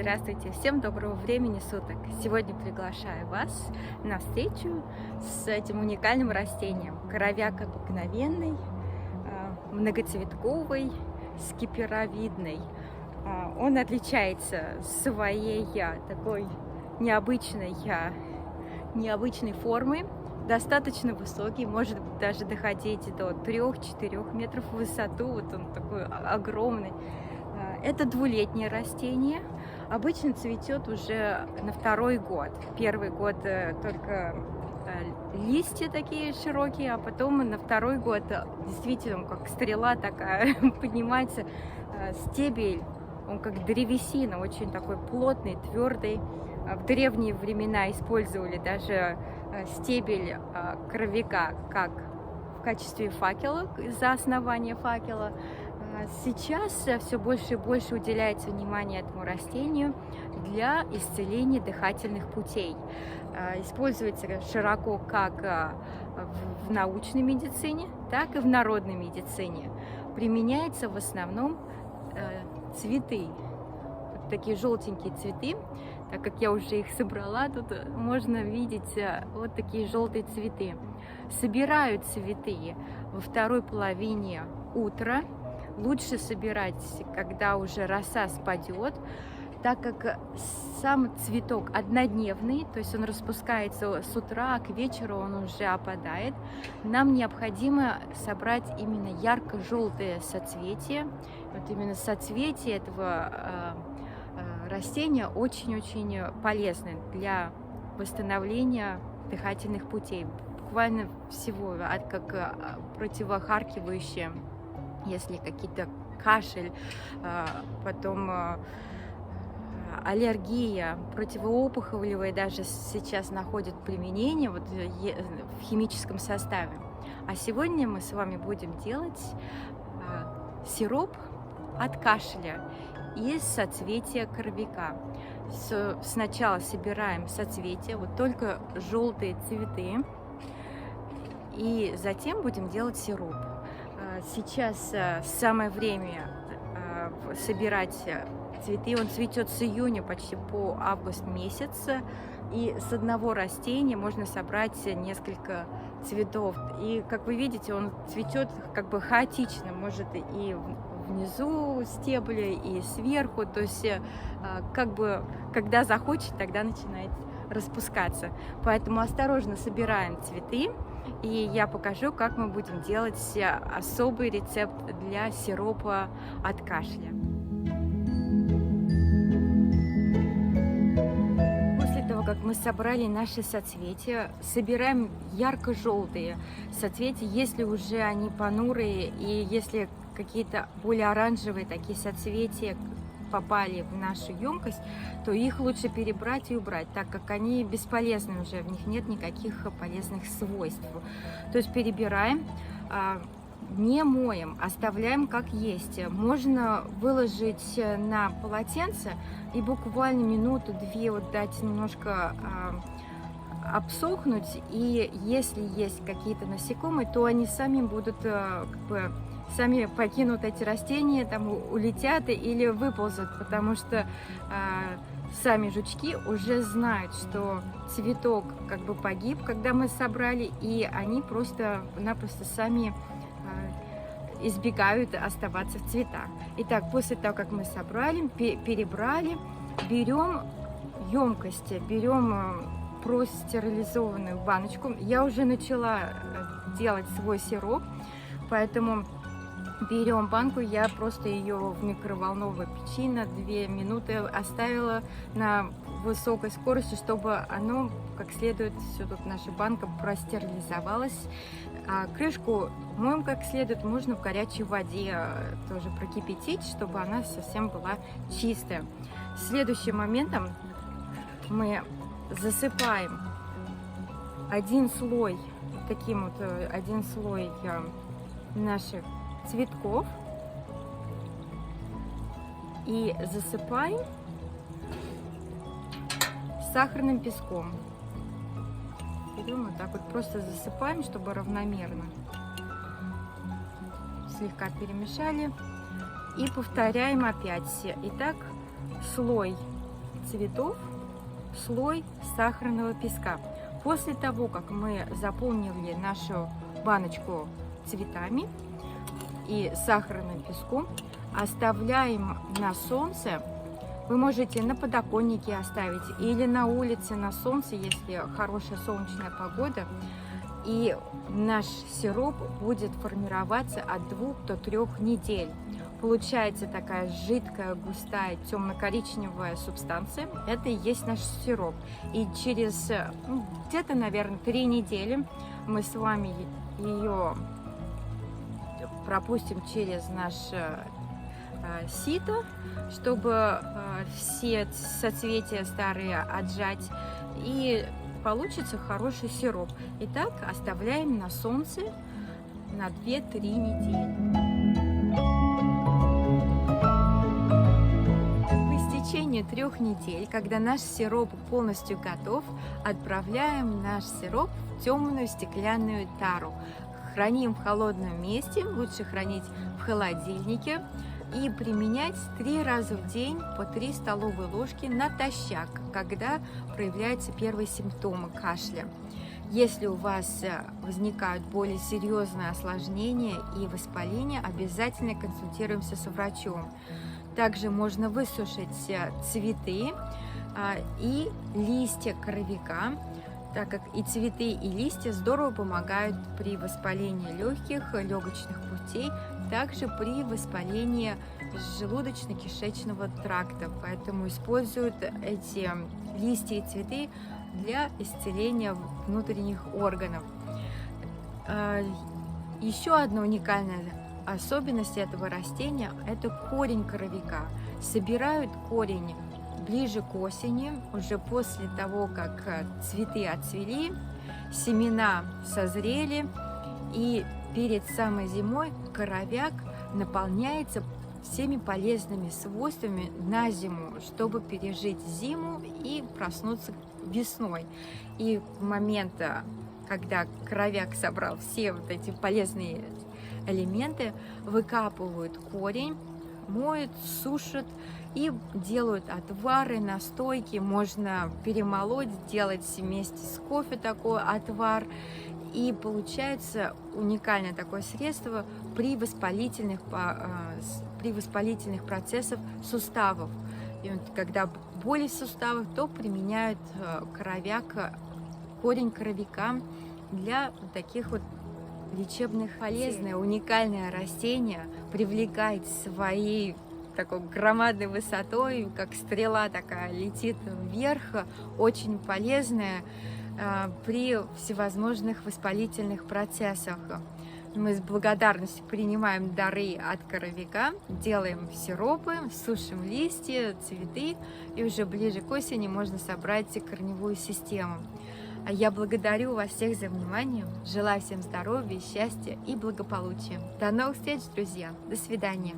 Здравствуйте! Всем доброго времени суток! Сегодня приглашаю вас на встречу с этим уникальным растением. Коровяк обыкновенный, многоцветковый, скиперовидный. Он отличается своей такой необычной формой, достаточно высокий, может даже доходить до 3-4 метров в высоту. Вот он такой огромный. Это двулетнее растение. Обычно цветет уже на второй год. Первый год только листья такие широкие, а потом на второй год действительно как стрела такая поднимается. Стебель, он как древесина, очень такой плотный, твердый. В древние времена использовали даже стебель коровяка как в качестве факела, за основания факела. Сейчас все больше и больше уделяется внимание этому растению для исцеления дыхательных путей. Используется широко как в научной медицине, так и в народной медицине. Применяется в основном цветы. Вот такие желтенькие цветы. Так как я уже их собрала, тут можно видеть вот такие желтые цветы. Собирают цветы во второй половине утра. Лучше собирать, когда уже роса спадет, так как сам цветок однодневный, то есть он распускается с утра, а к вечеру он уже опадает. Нам необходимо собрать именно ярко-желтые соцветия. Вот именно соцветия этого растения очень-очень полезны для восстановления дыхательных путей. Буквально всего, как противохаркивающие. Если какие-то кашель, потом аллергия, противоопухолевые даже сейчас находят применение вот в химическом составе. А сегодня мы с вами будем делать сироп от кашля из соцветия коровяка. Сначала собираем соцветия, вот только желтые цветы, и затем будем делать сироп. Сейчас самое время собирать цветы. Он цветет с июня почти по август месяц. И с одного растения можно собрать несколько цветов. И, как вы видите, он цветет как бы хаотично. Может и внизу стебля, и сверху. То есть, как бы, когда захочет, тогда начинает распускаться. Поэтому осторожно собираем цветы. И я покажу, как мы будем делать особый рецепт для сиропа от кашля. После того, как мы собрали наши соцветия, собираем ярко-желтые соцветия, если уже они понурые, и если какие-то более оранжевые такие соцветия попали в нашу емкость, то их лучше перебрать и убрать, так как они бесполезны уже, в них нет никаких полезных свойств. То есть перебираем, не моем, оставляем как есть. Можно выложить на полотенце и буквально минуту-две вот дать немножко обсохнуть, и если есть какие-то насекомые, то они сами будут сами покинут эти растения, там улетят или выползут, потому что сами жучки уже знают, что цветок как бы погиб, когда мы собрали, и они просто-напросто сами избегают оставаться в цветах. Итак, после того, как мы собрали, перебрали, берем емкость, берем простерилизованную баночку. Я уже начала делать свой сироп, поэтому берем банку, я просто ее в микроволновой печи на 2 минуты оставила на высокой скорости, чтобы оно как следует, все тут наша банка простерилизовалась. А крышку моем как следует, можно в горячей воде тоже прокипятить, чтобы она совсем была чистая. Следующим моментом мы засыпаем один слой наших цветков и засыпаем сахарным песком. Берем вот так вот, просто засыпаем, чтобы равномерно. Слегка перемешали и повторяем опять. Итак, слой цветов слой сахарного песка. После того, как мы заполнили нашу баночку цветами и сахарным песком, оставляем на солнце. Вы можете на подоконнике оставить или на улице на солнце, если хорошая солнечная погода. И наш сироп будет формироваться от 2 до 3 недель. Получается такая жидкая, густая, темно-коричневая субстанция. Это и есть наш сироп. И через где-то, наверное, 3 недели мы с вами ее пропустим через наше сито, чтобы все соцветия старые отжать, и получится хороший сироп. Итак, оставляем на солнце на 2-3 недели. По истечении 3 недель, когда наш сироп полностью готов, отправляем наш сироп в темную стеклянную тару. Храним в холодном месте, лучше хранить в холодильнике, и применять 3 раза в день по 3 столовые ложки натощак, когда проявляются первые симптомы кашля. Если у вас возникают более серьезные осложнения и воспаления, обязательно консультируемся с врачом. Также можно высушить цветы и листья коровика, так как и цветы, и листья здорово помогают при воспалении легких, легочных путей, также при воспалении желудочно-кишечного тракта. Поэтому используют эти листья и цветы для исцеления внутренних органов. Еще одна уникальная особенность этого растения – это корень коровика. Собирают корень ближе к осени, уже после того, как цветы отцвели, семена созрели, и перед самой зимой коровяк наполняется всеми полезными свойствами на зиму, чтобы пережить зиму и проснуться весной. И в момент, когда коровяк собрал все вот эти полезные элементы, выкапывают корень, моют, сушат и делают отвары, настойки. Можно перемолоть, сделать вместе с кофе такой отвар. И получается уникальное такое средство при воспалительных процессах суставов. И вот, когда боли в суставах, то применяют корень коровика для таких вот лечебных. Полезное, уникальное растение привлекает своей такой громадной высотой, как стрела такая летит вверх, очень полезная при всевозможных воспалительных процессах. Мы с благодарностью принимаем дары от коровика, делаем сиропы, сушим листья, цветы, и уже ближе к осени можно собрать корневую систему. А я благодарю вас всех за внимание, желаю всем здоровья, счастья и благополучия. До новых встреч, друзья! До свидания!